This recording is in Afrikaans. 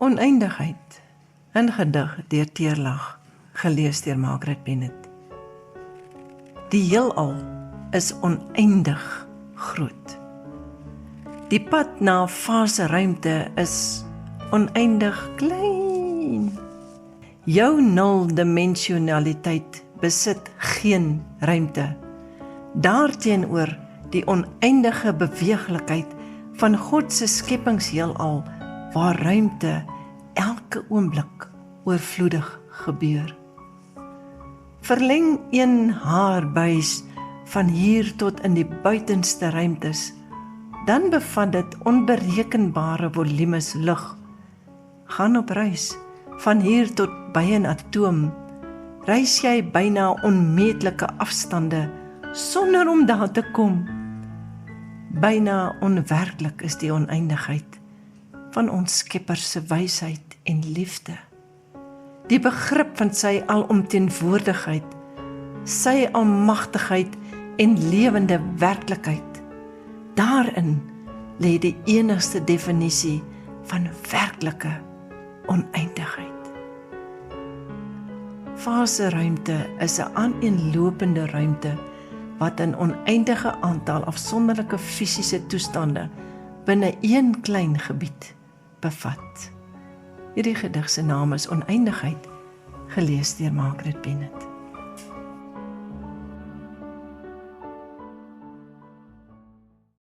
Oneindigheid, 'n gedig deur Teerlag, gelees deur Margaret Bennett. Die heelal is oneindig groot. Die pad na fase ruimte is oneindig klein. Jou nuldimensionaliteit besit geen ruimte. Daarteenoor die oneindige beweeglikheid van God se skepingsheelal, waar ruimte elke oomblik oorvloedig gebeur. Verleng een haarbuis van hier tot in die buitenste ruimtes, dan bevat dit onberekenbare volumes lig. Gaan op reis, van hier tot by 'n atoom, reis jy byna onmeetlike afstande, sonder om daar te kom. Byna onwerklik is die oneindigheid van ons Skepper se wysheid en liefde. Die begrip van sy alomteenwoordigheid, sy almagtigheid en lewende werklikheid. Daarin lê die enigste definisie van werklike oneindigheid. Faseruimte is 'n aaneenlopende ruimte wat 'n oneindige aantal afsonderlike fisiese toestande binne een klein gebied bevat. Hierdie gedig se naam is Oneindigheid, gelees deur Margaret Bennett.